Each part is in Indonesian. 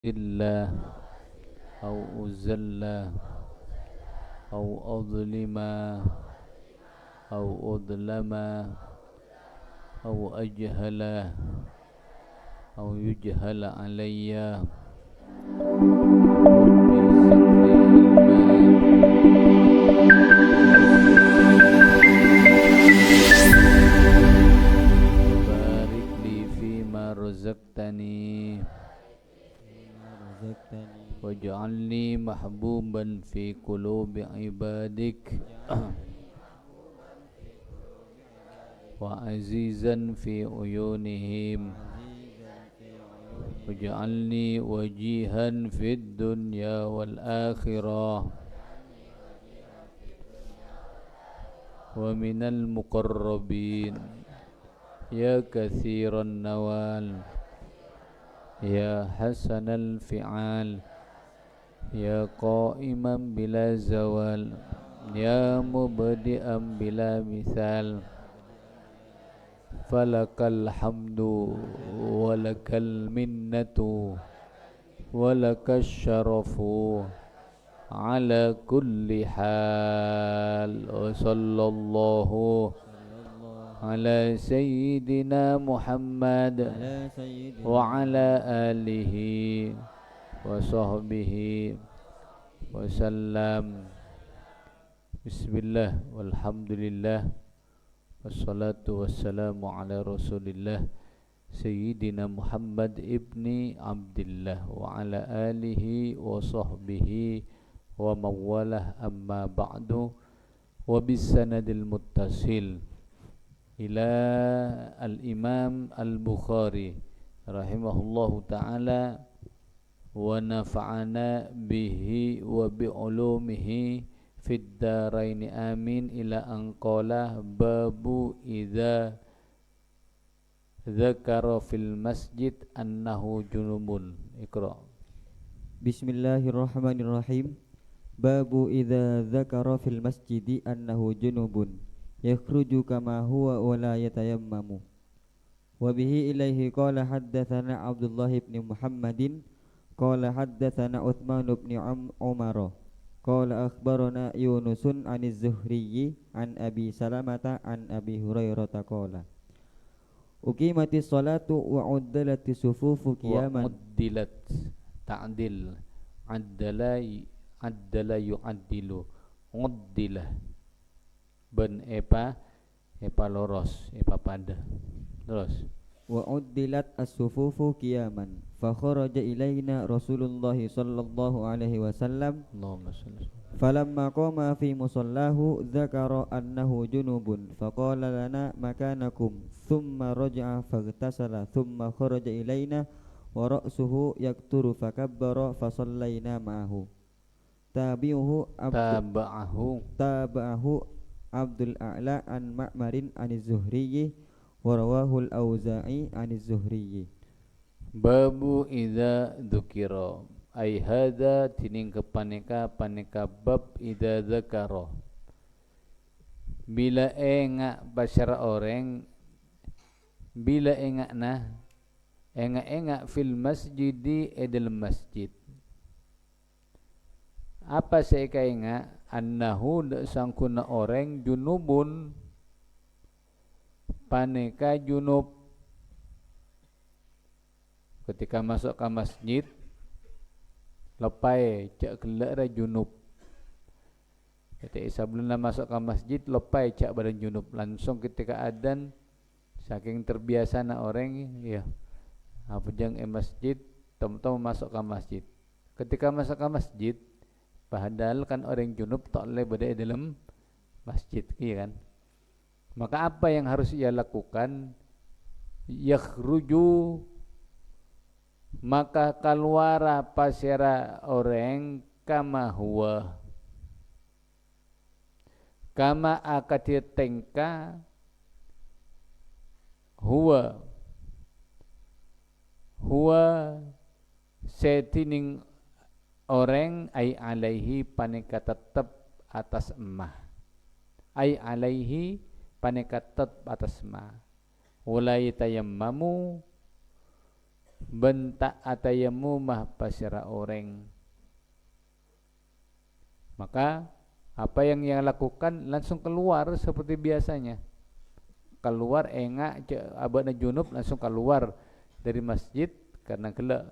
إلا أو أزل أو أظلم أو أظلم أو أجهل أو يجهل علي ربي زدني علما وبارك لي فيما رزقتني واجعلني محبوبا في قلوب عبادك وعزيزا في عيونهم واجعلني وجيها في الدنيا والآخرة ومن المقربين يا كثير النوال يا حسن الفعال يا قائما بلا زوال يا مبدئا بلا مثال فلك الحمد ولك المنة ولك الشرف على كل حال وصلى الله على سيدنا محمد وعلى آله وصحبه وسلم. Bismillah walhamdulillah wassalatu wassalamu ala rasulillah Sayyidina Muhammad ibni Abdillah wa ala alihi wa sahbihi wa mawalah amma ba'du wa bisanadil muttasil ila al-imam al-Bukhari rahimahullahu ta'ala wa nafa'ana bihi wa bi'ulumihi fid daraini amin ila anqala babu idza dzakara fil masjid annahu junubun. Iqra. Bismillahirrahmanirrahim. Babu idza dzakara fil masjidi annahu junubun yakhruju kama huwa wa la yatayammamu. Wa bihi ilaihi qala haddatsana Abdullah ibn Muhammadin qala haddatsana Utsman ibn Umar qala akhbarana Yunusun an az-Zuhri an Abi Salamata an Abi Hurairah qala uqimatis salatu wa uddilatis sufufu qiyaman wa uddilat ta'dil addala yu'addilu uddilah ben epa loros epa pada terus wa uddilat as-sufufu qiyaman fa kharaja ilaina Rasulullah sallallahu alaihi wasallam Allahumma shalli falamma qama fi musallahu dzakara annahu junubun faqala lana makanakum thumma raja'a faghtasala thumma kharaja ilaina wa ra'suhu yakturu fakabbara fa sallaina ma'ahu tabi'uhu Abdul A'la an Ma'marin an az-Zuhriyyi wa rawahu al-Auza'i an az-Zuhriyyi. Babu idza dzukira ai hadza tining kepaneka paneka bab idza dzakara bila enga basyara orang bila enga fil masjidi edel masjid apa seika enga annahu sangkuna orang junubun paneka junub ketika masuk ke masjid lepai cak gelak junub ketika sebelum masuk ke masjid lepai cak badan junub langsung ketika adzan saking terbiasa na orang ya apa jang masjid tom-tom masuk ke masjid ketika masuk ke masjid padahal kan orang junub tak boleh berada dalam masjid iya kan maka apa yang harus ia lakukan yakhruju maka keluara pasera orang kama huwa kama akatir tengka huwa setining orang ay alaihi paneka tetap atas emah ay alaihi paneka tetap atas emah wala yatayammamu bentak atayamumah pasira orang. Maka apa yang ia lakukan langsung keluar seperti biasanya. Keluar engak abadna junub langsung keluar dari masjid karena gelak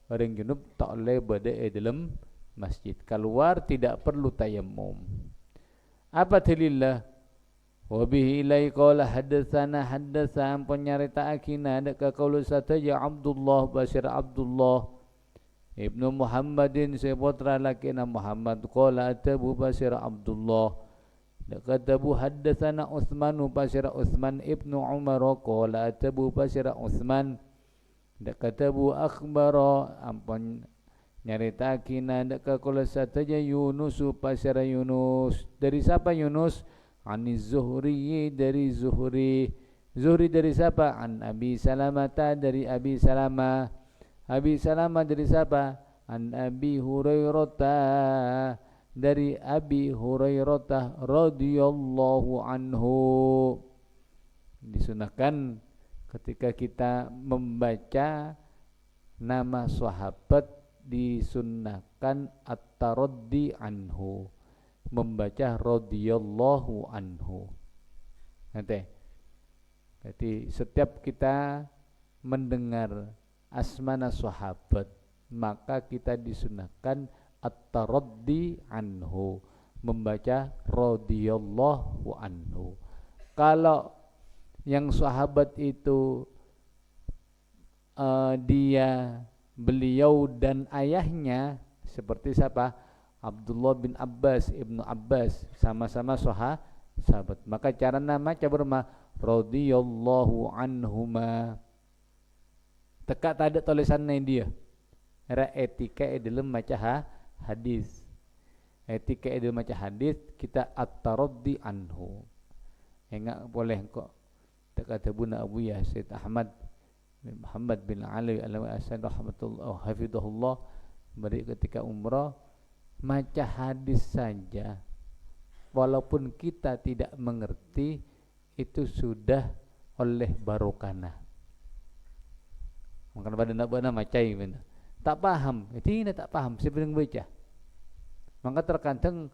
orang junub tak boleh berada di dalam masjid. Keluar tidak perlu tayammum. Apa dalilnya? Wa bihi ilai qala haddatsana haddatsan penyarita akina ada qaulu sataja Abdullah basir Abdullah Ibnu Muhammadin seputra lakina Muhammad qala atabu basir Abdullah katabu haddatsana Utsman basir Utsman ibnu Umar qala atabu basir Utsman katabu akhbara ampun nyarita kina dak qala sataja Yunus basir Yunus dari siapa Yunus Aniz Zuhri dari Zuhri dari siapa an Abi Salamah dari Abi Salamah dari siapa an Abi Hurairah dari Abi Hurairah radhiyallahu anhu. Disunahkan ketika kita membaca nama sahabat disunahkan at-taraddi anhu, membaca radhiyallahu anhu. Nanti. Jadi setiap kita mendengar asmana sahabat maka kita disunahkan at-taraddi anhu, membaca radhiyallahu anhu. Kalau yang sahabat itu beliau dan ayahnya seperti siapa? Abdullah bin Abbas, Ibnu Abbas, sama-sama sahabat. Maka cara nama berma radhiyallahu anhuma. Teka tak ada tulisannya dia. Era etika dalam maca hadis. Etika dalam maca hadis kita at-taraddi anhu. Enggak boleh kok. Kata Buna Abu Yasid Ahmad bin Muhammad bin Ali al-Asad rahmatullah hafizahullah beri ketika umrah maca hadis saja walaupun kita tidak mengerti itu sudah oleh barokana. Maka pada nak bana macai benar. Tak paham, tidak tak paham sebelum baca. Maka terkadang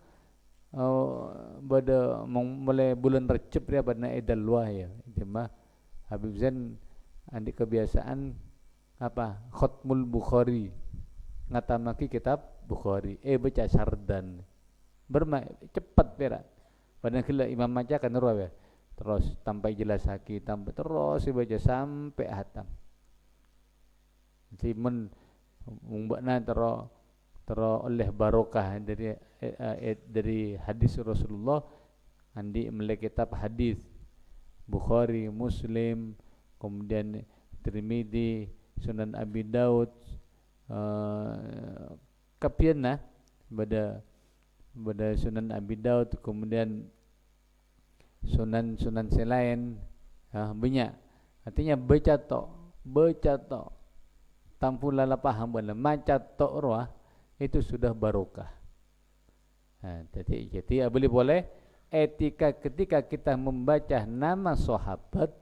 pada mulai bulan Recep dia pada edalwah ya. Cuma Habib Zain andi kebiasaan apa? Khatmul Bukhari. Ngatamaki kitab Bukhari. Baca sardan. Cepat berat. Padahal kalau imam baca kan terus sampai jelas haki, sampai terus baca sampai hatam. Jadi membakna terus oleh barokah dari hadis Rasulullah andi mulai kitab hadis Bukhari, Muslim, kemudian Tirmidzi, Sunan Abi Daud, kapiana pada Sunan Abi Daud, kemudian Sunan selain banyak. Artinya baca tok tanpa lala paham bala maca tok roh itu sudah barokah. Jadi boleh etika ketika kita membaca nama sahabat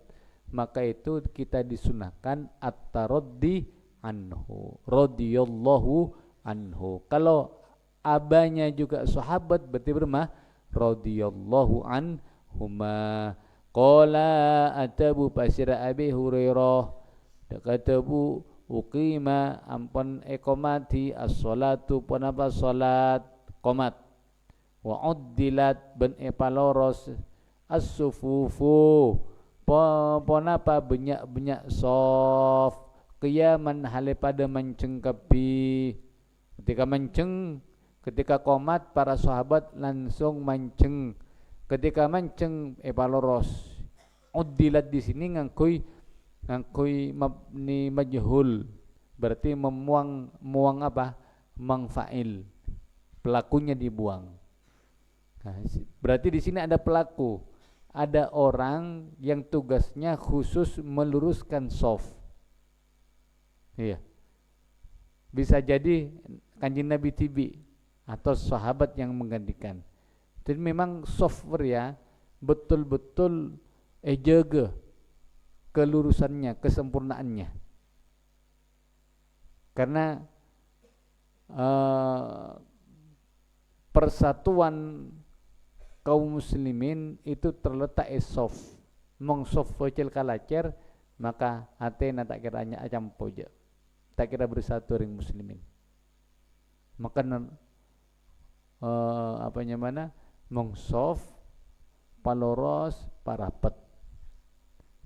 maka itu kita disunahkan at-taraddi anhu, radhiyallahu anhu. Kalau abahnya juga sahabat berarti radhiyallahu anhuma. Qala atabu pasira Abi Hurairah katabu uqima ampun iqamati as-salatu punapa salat qomat wa uddilat ben epaloros as-sufufu punapa benyak sof qiyaman hale pada mencengkepi. Ketika qomat para sahabat langsung manceng. Ketika manceng epaloros. Uddilat di sini ngangkui mabni majhul berarti muang apa? Mangfa'il. Pelakunya dibuang. Nah, berarti di sini ada pelaku. Ada orang yang tugasnya khusus meluruskan shaf. Iya. Bisa jadi Kanjeng Nabi Tibi atau sahabat yang menggantikan. Jadi memang software ya betul-betul jaga kelurusannya, kesempurnaannya. Karena persatuan kaum muslimin itu terletak sof. Mong sof bocil kalacer maka atena tak kira nya acam poja. Tak kira bersatu ring muslimin. Maka apanya mana? Mong sof paloros parapet.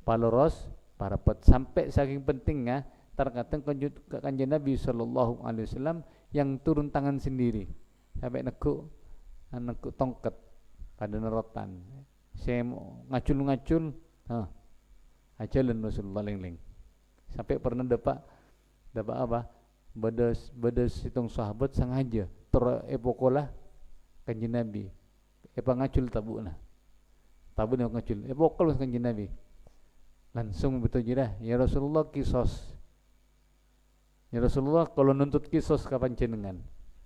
Paloros parapet sampai saking pentingnya terkadang kanjeng Nabi sallallahu alaihi wasallam yang turun tangan sendiri sampai nekuk tongkat pada nerotan. Saya ngacul-ngacul, ajalan Rasulullah ling-ling. Sampai pernah dapat apa? Bedes hitung sahabat sengaja epokola kanjeng Nabi. Ngacul tabuna. Tabuna ngacul. Epokol kanjeng Nabi. Langsung betul jidah, ya Rasulullah kisos. Ya Rasulullah kalau nuntut kisos kapan jenengan?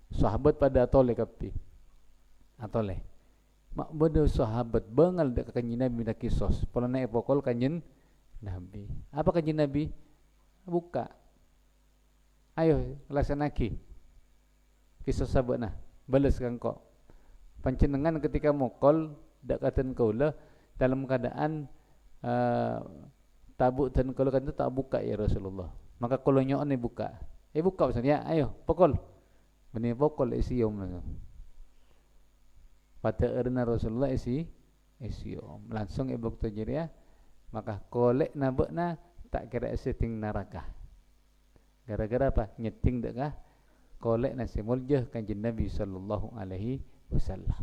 Sahabat pada atole kapi. Atole. Mak bodoh sahabat bangal dak kanjeng Nabi dak kisos. Pala na epokol kanjeng Nabi. Apa kanjeng Nabi? Buka. Ayo laksanaki. Kisos sabana. Balas kangko. Panjenengan ketika mokol dak katen kaula dalam keadaan tabuk dan kalau kan itu tak buka ya Rasulullah. Maka kalau nyoon ni buka. Buka maksudnya, ayo pokol. Benih pokol isiom langsung. Pada erna Rasulullah isiom. Langsung ibuk tajir ya. Maka kolek nabekna tak kira setting neraka. Gara-gara apa? Nyeting dekah kolek nasi muljah kanjeng Nabi sallallahu alaihi wasallam.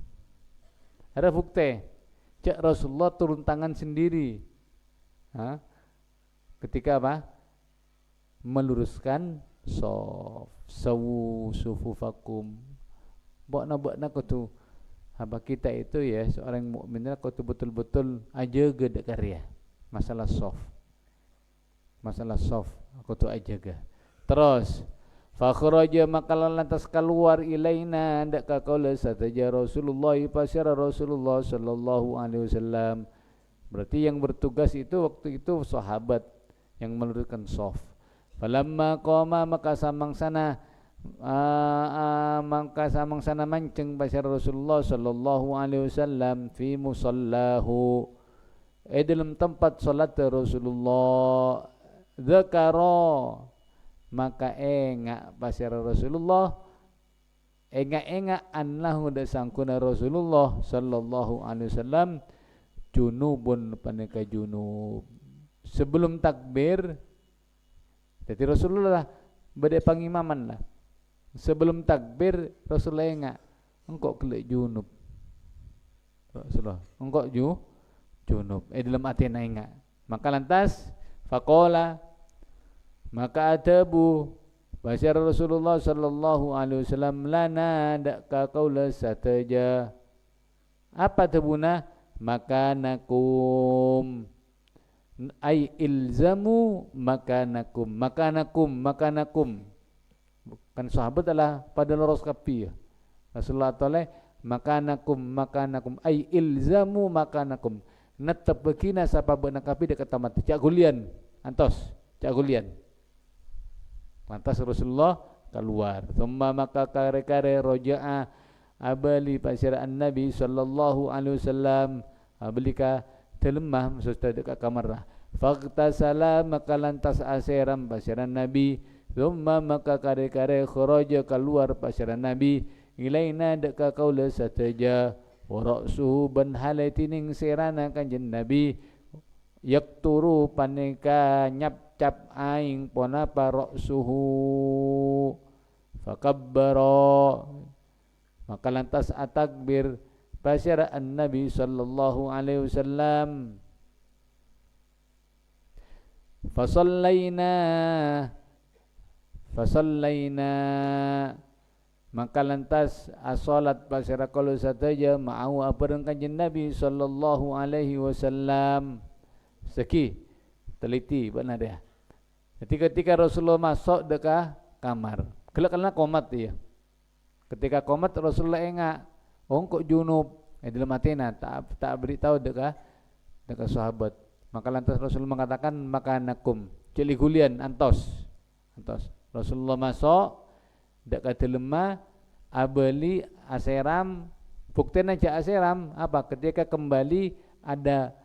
Ada bukti. Cak Rasulullah turun tangan sendiri. Ketika apa? Meluruskan sawu sufufakum. Bokna kutu haba kita itu ya seorang mukmin kutu betul-betul ajaga dak karya. Masalah soft kutu ajaga. Terus fa kharaja maka lantas keluar ilaina ndak ka qaula sataja Rasulullah pasira Rasulullah sallallahu alaihi wasallam. Berarti yang bertugas itu waktu itu sahabat yang meluruskan soft. Falamma qama maka samang sana manceng pasira Rasulullah sallallahu alaihi wasallam fi musallahu dalam tempat salat Rasulullah zakara maka engak pasira Rasulullah engak annahu dasangkuna Rasulullah sallallahu alaihi wasallam junubun paneka junub. Sebelum takbir jadi Rasulullah bade pangimaman lah. Sebelum takbir Rasulullah engak engkau kelek junub. Rasulullah engkau junub dalam atena engak. Maka lantas faqala maka adabu basyar Rasulullah sallallahu alaihi wasallam lana dak ka qaula sataja. Apa tabuna? Makanakum ay ilzamu makanakum. Kan sahabat adalah pada loros kapi ya. Rasulullah ta'ala makanakum ay ilzamu makanakum. Netep bekina sapa beuna kapi dekat tamat cak gulian antos cak gulian. Lantas Rasulullah keluar. Thumma maka kare-kare roja'a abali pasiraan Nabi sallallahu alaihi wasallam ablika telemah maksud dekat kamar lah. Faqtasala maka lantas asiram pasiran Nabi. Thumma maka kare-kare kharaja keluar pasiran Nabi ilaina dekat kaula sataja wa ra'suhu ban halatining serana kanjeng Nabi yakturu paneka nyap-cap aing ponapa ra'suhu fakabbara maka lantas atakbir pasira an-Nabi sallallahu alaihi wasallam. Fasallaina maka lantas asolat pasira kalau sataja ma'au apareng kanjeng Nabi sallallahu alaihi wasallam. Seki teliti benar dia. Ketika Rasulullah masuk dekat kamar, kelak-kelak komat dia. Ketika komat Rasulullah engak kok junub dalam hatena tak beritahu dekat sahabat. Maka lantas Rasulullah mengatakan makanakum cili gulian antos Rasulullah masuk dak kata lemah abeli aseram buktinya aja aseram apa ketika kembali ada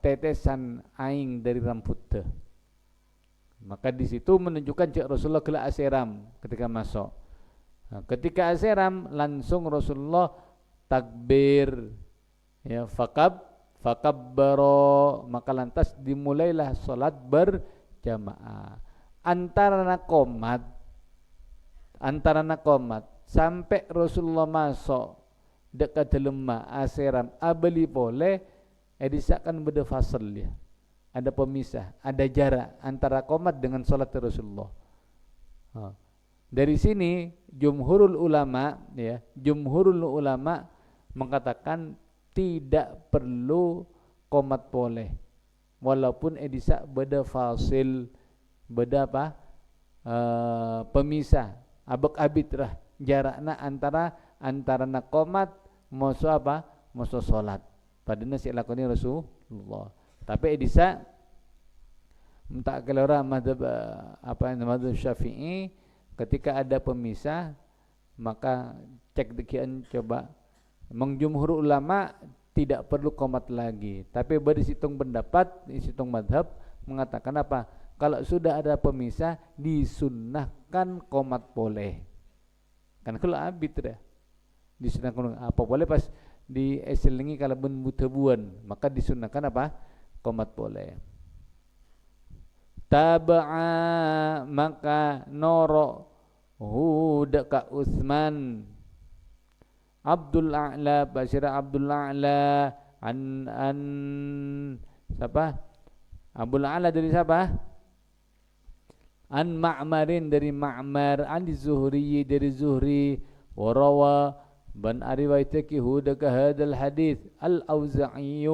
tetesan aing dari rambut teh. Maka di situ menunjukkan cak Rasulullah kela aseram ketika masuk. Nah, ketika aseram langsung Rasulullah takbir ya fakabbaro maka lantas dimulailah salat berjamaah antara nakomat sampai Rasulullah masuk dekat lemah aseram abeli boleh edisakan beda fasal ya ada pemisah ada jarak antara komat dengan salat Rasulullah. Dari sini jumhurul ulama mengatakan tidak perlu komat boleh walaupun edisa beda fasil beda apa pemisah abek abitrah jarakna antara komat moso apa moso salat padahal si lakoni Rasulullah tapi edisa tak kelora mazhab mazhab Syafi'i ketika ada pemisah maka cek dekian coba mengjumhur ulama tidak perlu komat lagi tapi berisitung pendapat isitung madhab mengatakan apa kalau sudah ada pemisah disunnahkan komat boleh kan kalau abid dah disunnahkan apa boleh pas di eselingi kalau butebuan maka disunnahkan apa komat boleh taba'a maka noro hudaka Utsman Abdul A'la Basyira Abdul A'la an siapa Abdul A'la dari siapa an Ma'marin dari Ma'mar an Zuhri dari Zuhri warawa ban ariwayataki hudaka hadal hadis al-Auza'i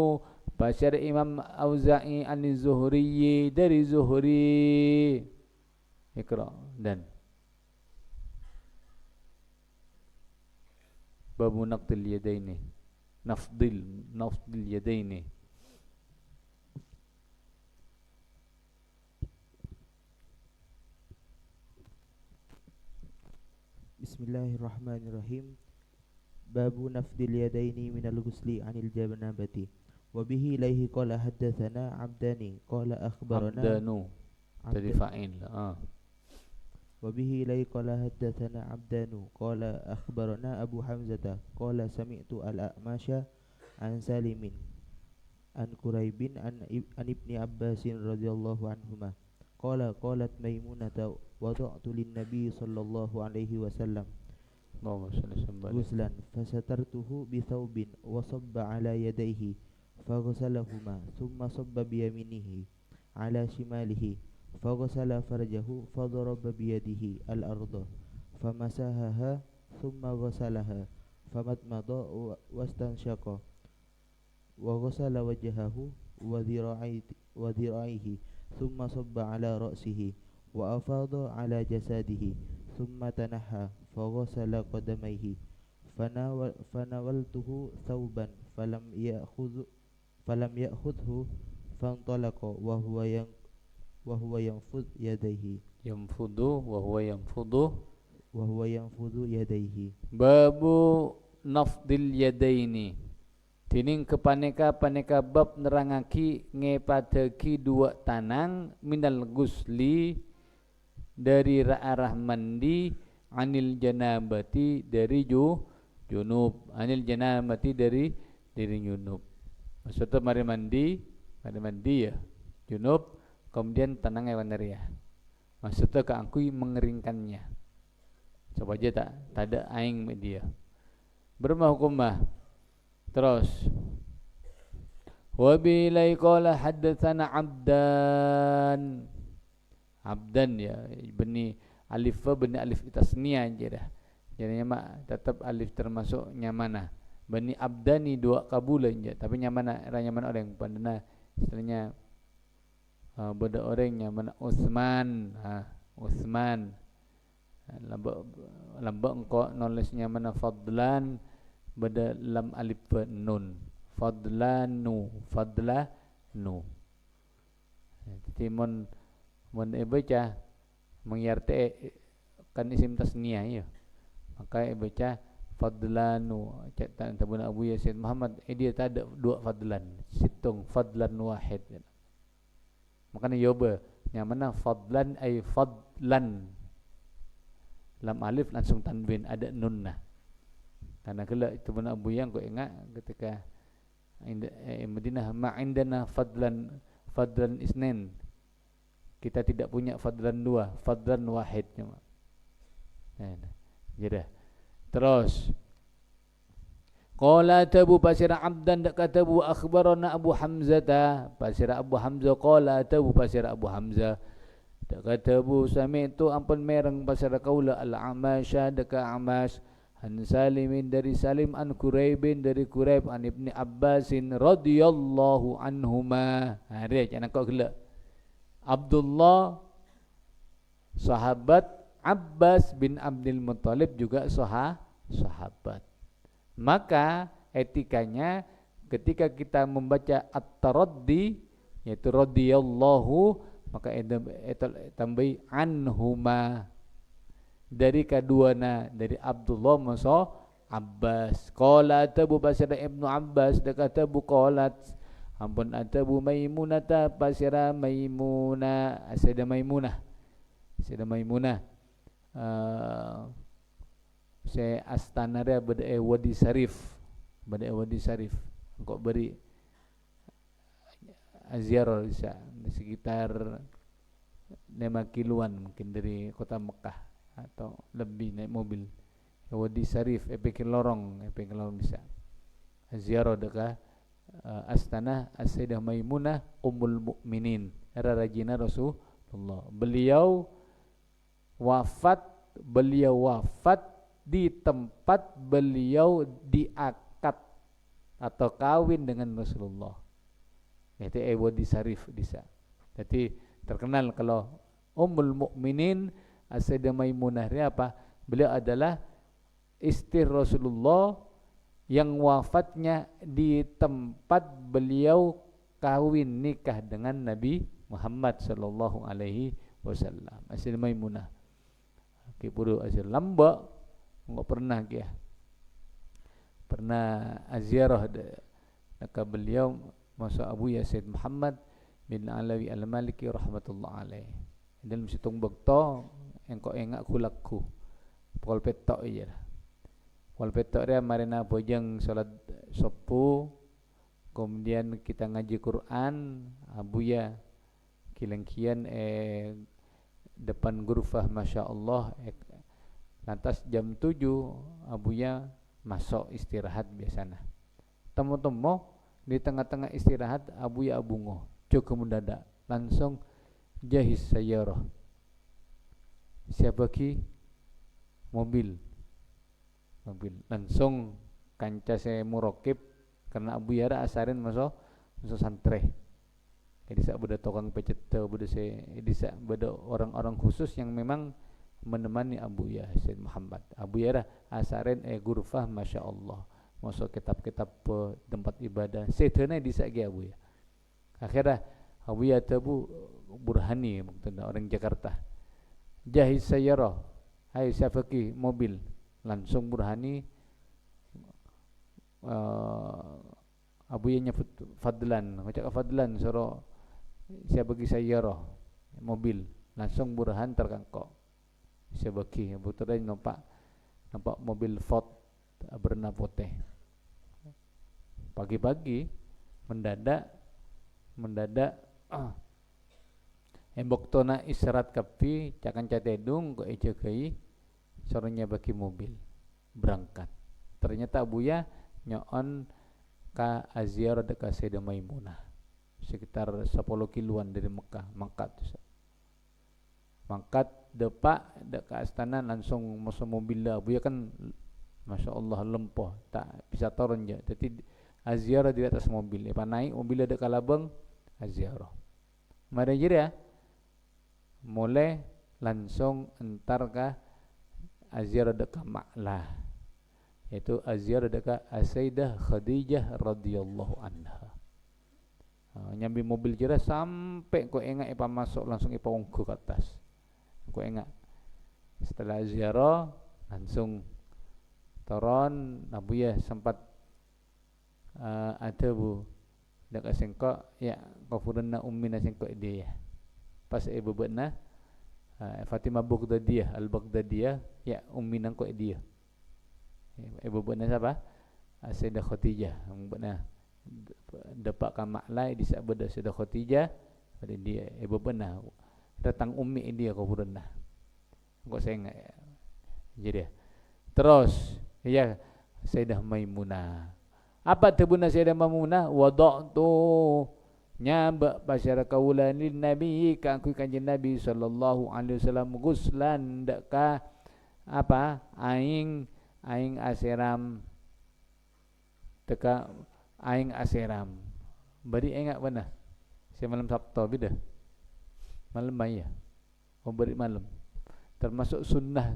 Basyira Imam Auza'i an Zuhri dari Zuhri Iqra dan babu naqdil yadaini nafdil yadaini Bismillahirrahmanirrahim babu nafdil yadaini minal ghusli anil janabati wa bihi ilaihi qala haddatsana abdani qala akhbarana abdanu dari fa'il وبه إليه قال حدثنا عبدان قال أخبرنا أبو حمزة قال سمعت الأعمش عن سالم عن قريب عن ابن عباس رضي الله عنهما قالت ميمونة وضعت للنبي صلى الله عليه وسلم غسلا فسترته بثوب وصب على يديه فغسلهما ثم صب بيمينه على شماله فغسل فرجه فضرب بيده الأرض فمسحها ثم غسلها فمضمض واستنشق وغسل وجهه وذراعيه ثم صب على رأسه وأفاض على جسده ثم تنحى فغسل قدميه فناولته ثوبا فلم يأخذه فانطلق وهو ينفض يديه babu nafdil yadaini tining kepaneka bab nerangaki ngepadeki dua tanang minal gusli dari arah mandi anil janabati dari junub anil janabati dari junub maksudnya mari mandi ya junub kemudian tenang hewan ria maksudnya keangkui mengeringkannya coba aja tak ada aing media bermah hukumah terus wabilai qala haddatsana abdan ya beni alif tasniah aja dah jadinya mak tetap alif termasuk nyamana beni abdani dua kabulan aja tapi nyamana orang pandana istilahnya beda orangnya mana Utsman Utsman lambak engkau nulisnya mana Fadlan beda lam alif nun Fadlanu jadi mon baca mengiarte kan isim tasniyah ya. Maka baca fadlanu cetan tabun Abu Ya Said Muhammad dia tak ada dua fadlan situng fadlan wahid. Makanya yoba yang mana fadlan ay fadlan lam alif langsung tanwin ada nunnah. Karena kalau itu benar Abu Yang kau ingat ketika Madinah ma'indana fadlan isnin, kita tidak punya fadlan dua, fadlan wahid. Jadi terus qala tabu pasira abdan dak katabu akhbarana Abu Hamzah pasira Abu Hamzah qala tabu pasira Abu Hamzah dak katabu sami'tu ampun mereng pasira qaula al-amasha dak Amash an Salimin dari Salim an Quraibin dari Quraib an Ibni Abbasin radhiyallahu anhuma. Hari jangan kau gelak Abdullah sahabat, Abbas bin Abdul Muttalib juga sahabat. Maka etikanya ketika kita membaca at-taraddi yaitu radhiyallahu maka tambahi anhuma dari kaduana dari Abdullah masa Abbas. Qala tabu basira Ibnu Abbas kata bu qalat ampun atabu Maimunata pasira Maimuna Sayyidah Maimunah saya astana dia bade Wadi Sarif kok beri ziarah di sekitar 5 kiloan mungkin dari kota Mekah atau lebih naik mobil Wadi Sarif epik lorong bisa ziarah dekat astana Sayyidah Maimunah Ummul Mukminin era rajina Rasulullah. Beliau wafat di tempat beliau diakad atau kawin dengan Rasulullah. Itu Wadi Sarif bisa. Jadi terkenal kalau Ummul Mukminin Sayyidah Maimunah ini apa? Beliau adalah istri Rasulullah yang wafatnya di tempat beliau kawin nikah dengan Nabi Muhammad sallallahu alaihi wasallam. Sayyidah Maimunah. Kipuru asal lamba enggak pernah dia. Pernah aziarah dekat beliau masa Abu Ya Said Muhammad bin Alawi Al-Maliki rahmatullah alaih. Dalam situng bekto engkau enggak kulakku. Pol petok aja lah. Pol petok dia marina bojang salat sopu, kemudian kita ngaji Quran, Abu Ya kilengkian depan gurfah Masya Allah. Lantas jam 7 Abu Ya masuk istirahat biasanya. Temu-temu di tengah-tengah istirahat Abu Ya abungo cukup mendadak langsung jahis sayyarah. Siapa ki mobil langsung kanca saya murokib karena Abu Ya asarin masuk santre. Jadi saya beda tukang pecete, beda orang-orang khusus yang memang menemani Abu Ya Said Muhammad. Abu Ya asarin gurfah Masya Allah masuk kitab-kitab tempat ibadah. Sedana disagi Abu Ya. Akhirnya Abu Ya tabu Burhani orang Jakarta. Jahis sayyarah. Hai siapa ki mobil. Langsung Burhani Abu Ya nyebut Fadlan. Macam Fadlan suruh saya bagi sayyarah mobil. Langsung Burhan terkangkok. Saya bagi betul nampak mobil Ford berwarna putih. Pagi-pagi mendadak embok tona isyarat kapi cakan catedung ke ejekai sorenya bagi mobil berangkat. Ternyata Abu Ya nyon ka aziarah dekat Sayyidah Maimunah sekitar 10 kiloan dari Mekah mangkat depak dekat astana langsung masuk mobil lah. Abu Ya kan Masya Allah lempoh tak bisa turun je. Jadi aziarah di atas mobil. Lepas naik mobil ada kalabang aziarah. Mari je dia mulai langsung entar ke aziarah dekat Ma'lah. Yaitu aziarah dekat Sayyidah Khadijah radhiyallahu anha. Nyambi mobil je sampai kau ingat ipa masuk langsung ipa ungku ke atas. ku enggak. Setelah ziarah langsung toron Nabu ya sempat ada bu dak sengkok ya kafurna ummina sengkok dia pas ibu betna Fatimah Baghdadiyah al-Baghdadiyah ya ummina kok dia ibu betna siapa Sayyidah Khadijah betna dapat kamak lai disebut Sayyidah Khadijah pada dia ibu betna datang ummi dia kafurna kok saya enggak jadi terus ya Sayyidah Maimunah apa tebuna Sayyidah Maimunah wada'tu nyaba pasyara kaulan lin nabi ka aku kanjeng Nabi sallallahu alaihi wasallam guslan deka apa aing aseram teka aing aseram bari enggak benar si malam Sabtu bida malam maya bari malam termasuk sunnah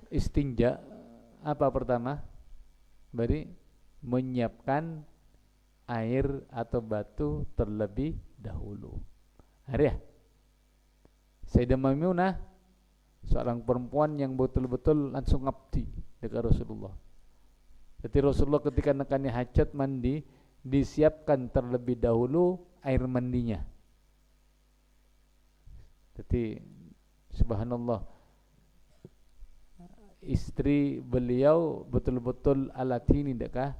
istinja apa pertama bari menyiapkan air atau batu terlebih dahulu hari ya Sayyidah Maimunah seorang perempuan yang betul-betul langsung ngabdi dekat Rasulullah. Jadi Rasulullah ketika nekani hajat mandi disiapkan terlebih dahulu air mandinya. Jadi subhanallah istri beliau betul-betul alatini dekat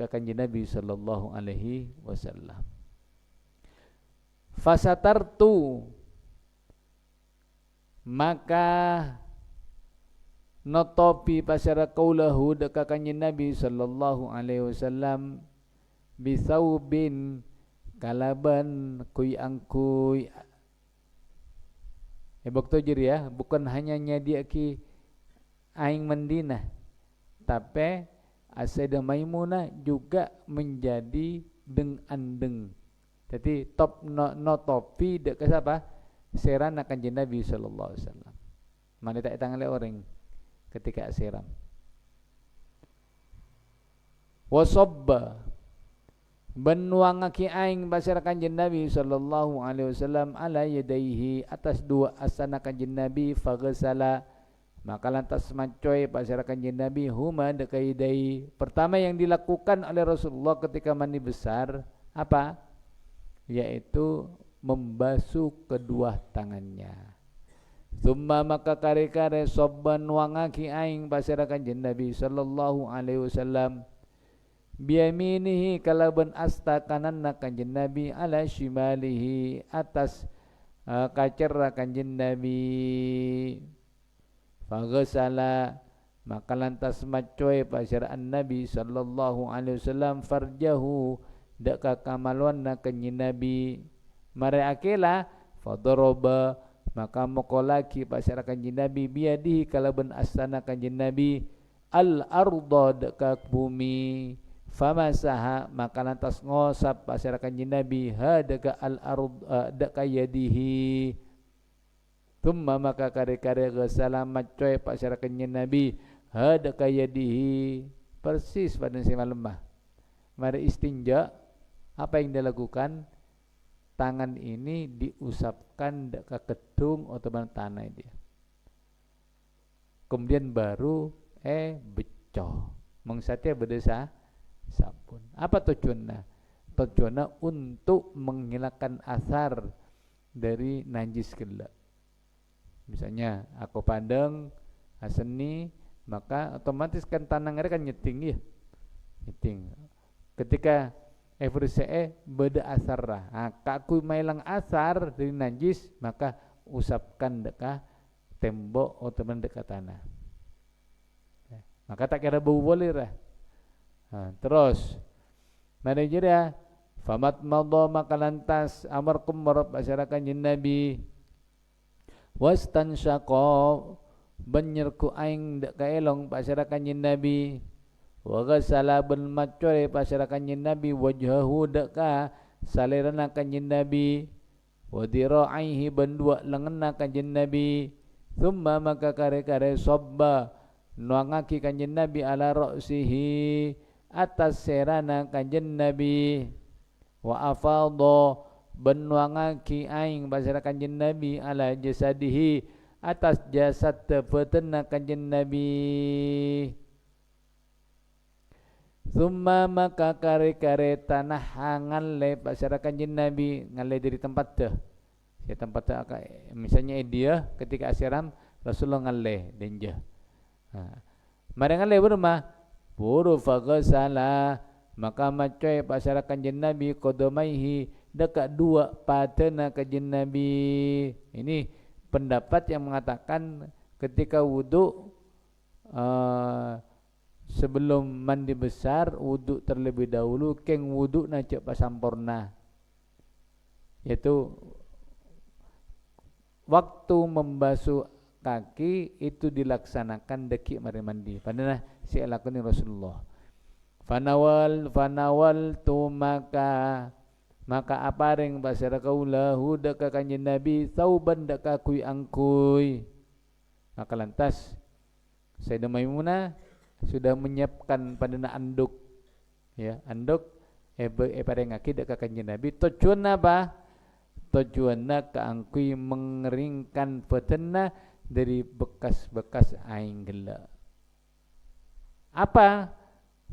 kanjeng Nabi sallallahu alaihi wasallam. Fasatartu maka notopi pasara kaulahu dekat kanjeng Nabi sallallahu alaihi wasallam bisaubin kalaban kuy angkuy bakto jiri ya bukan hanya nyadiaki aing mandinah tapi Sayyidah Maimunah juga menjadi deng andeng jadi top no topi dek siapa serana kanjeng Nabi sallallahu alaihi wasallam mana tak tangan le orang ketika seram wasabba benwangaki aing basar kanjeng Nabi sallallahu alaihi wasallam ala yadaihi atas dua asana kanjeng Nabi faghsala maka lantas macoy basar kanjeng Nabi huma dekaidai pertama yang dilakukan oleh Rasulullah ketika mandi besar apa yaitu membasuh kedua tangannya summa maka kare-kare sabban wangaki aing basar kanjeng Nabi sallallahu alaihi wasallam biyaminihi kalaban asta kananna kanjeng Nabi ala shimalihi atas kacerra kanjeng Nabi faghsala maka lantas macoy pasyaraan Nabi sallallahu alaihi wasallam farjahu dak kamaluanna kanjeng Nabi mare akela fadaraba maka mokolaki pasyara kanjeng Nabi biadihi kalaban astana kanjeng Nabi al arda dak bumi famasaha maka lantas ngosap pasyara kanjeng Nabi hadaka al ard daka yadihi tumma maka kare-kare gesalamat coy pasyara kanjeng Nabi hadaka yadihi persis pada si malemah mari istinja apa yang dilakukan tangan ini diusapkan daka kedung atau tanah dia kemudian baru becoh mengsatia berdesa sabun. Apa tujuannya? Tujuannya untuk menghilangkan asar dari najis gelap. Misalnya aku pandang aseni maka otomatis kan tanangnya kan nyeting ya. Nyeting. Ketika everse beda asar lah. Kaku mailang asar dari najis maka usapkan dekat tembok atau dekat tanah. Maka tak kira bau boleh lah. Terus manajer ya famat madha maka lantas amarkum marab masyarakat Nabi wastansyaqa banyerku aing dak kaelong masyarakat Nabi wa ghasala ben macoy masyarakat Nabi wajhahu dak ka salerana kanjeng Nabi wa diraihi ben dua lenganna kanjeng Nabi thumma maka kare-kare sabba nuangaki kanjeng Nabi ala ra'sihi atas serana kanjeng Nabi wa afadha benuangaki aing basara kanjeng Nabi ala jasadihi atas jasad tepetena kanjeng Nabi. Summa maka kare-kare tanah ngalle basara kanjeng Nabi ngalle dari tempat teh. Ya tempat teh misalnya dia ketika asiram Rasulullah ngalle denjah. Mari ngalle bermah buru faghsala maka macoy basara kanjeng Nabi qadamaihi dekat dua patena kanjeng Nabi. Ini pendapat yang mengatakan ketika wudu sebelum mandi besar wudu terlebih dahulu keng wudu na cek pasampurna, yaitu waktu membasuh kaki itu dilaksanakan deki mari mandi padahal si lakoni Rasulullah. Fanawal tu maka apareng basara kaulahu deka kanjeng Nabi sauban deka kui angkui. Maka lantas Sayyidah Maimunah sudah menyiapkan padana anduk, ya anduk pareng aki deka kanjeng Nabi. Tujuan apa? Tujuanna keangkui mengeringkan petena dari bekas-bekas aing gela. Apa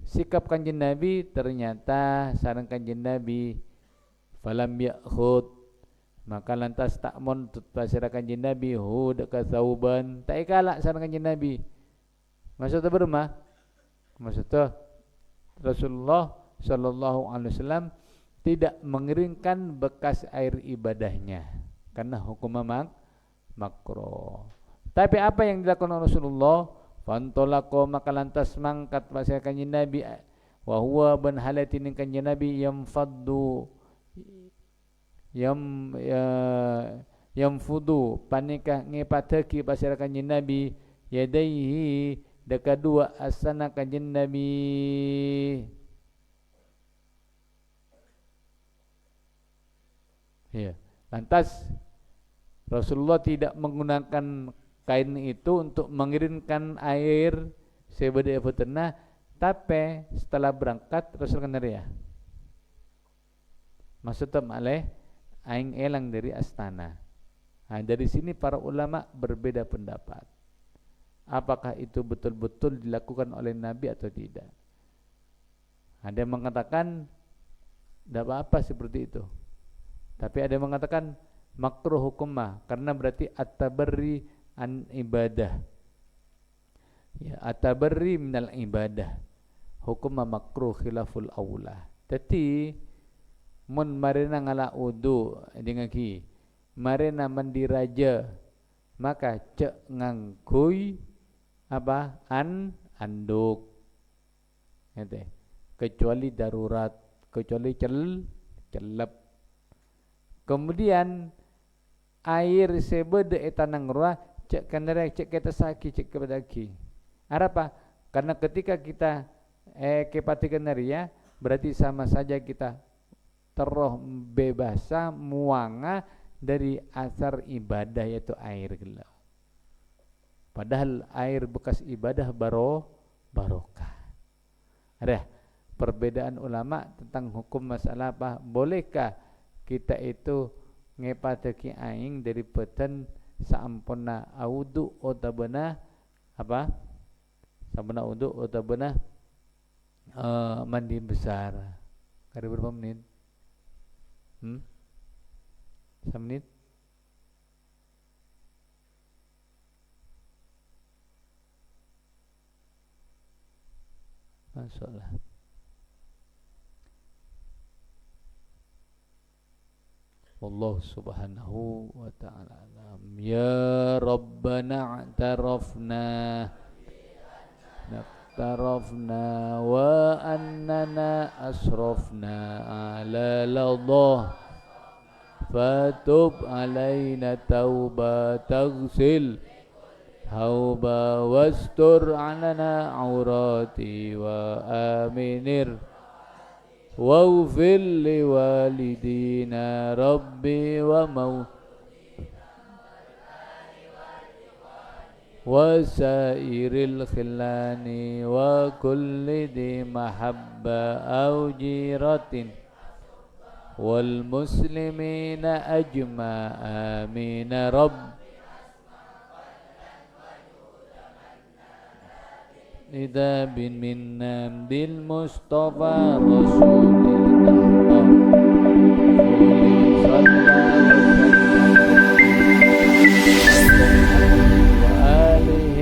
sikap kanjeng Nabi? Ternyata sareng kanjeng Nabi falam ya'khud maka lantas tak montut pasira kanjeng Nabi hud ka sauban tak ikala sareng kanjeng Nabi. Maksudnya bermah? Maksudnya Rasulullah sallallahu alaihi wasallam tidak mengeringkan bekas air ibadahnya karena hukum makruh. Tapi apa yang dilakukan Rasulullah? Fantolako maka lantas mangkat pasira kanjeng Nabi wa huwa ban halatin kanjeng Nabi yang faddu yang fudu panikah ngepateki pasira kanjeng Nabi yadaihi deka dua asana kanjeng Nabi. Ya, lantas Rasulullah tidak menggunakan kain itu untuk mengirimkan air sebeda petena, tapi setelah berangkat Rasul kan ya. Maksudnya malih aing elang dari astana. Nah, dari sini para ulama berbeda pendapat. Apakah itu betul-betul dilakukan oleh Nabi atau tidak? Ada yang mengatakan tidak apa-apa seperti itu. Tapi ada yang mengatakan makruh hukumah karena berarti at-tabarri an ibadah. Ya, at-tabarri minal ibadah. Hukumah makruh khilaful aula. Jadi mun marina ngala wudu dengan ki marina mandi raja maka cek ngangkui apa anduk ente kecuali darurat kecuali celep kemudian air sebede etanang roa cek kanara cek kita saki cek kebadaki apa karena ketika kita kepatikan ya berarti sama saja kita teroh bebasa muanga dari asar ibadah yaitu air gela. Padahal air bekas ibadah barokah. Ada perbedaan ulama tentang hukum masalah apa? Bolehkah kita itu ngepateki aing dari peten saampuna audu otabana apa? Sampuna audu otabana mandi besar. Kada berapa menit? 1 menit? Masalah. Allah subhanahu wa ta'ala alam. Ya Rabbana a'tarafna tarafna wa annana asrafna ala ladha fatub alaina tauba taghsil hauba wastur alana aurati wa aminir waghfir liwalidina rabbi wa wasairil khilani wa kulli di mahabba au jiratin والمسلمين أجمع آمين رب إذا بن منا بالمصطفى رسول الله صلى وآله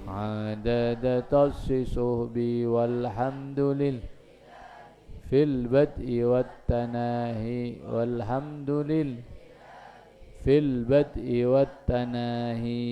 عدد تصصه بي والحمد لله في البدء والتناهي والحمد لله في البدء والتناهي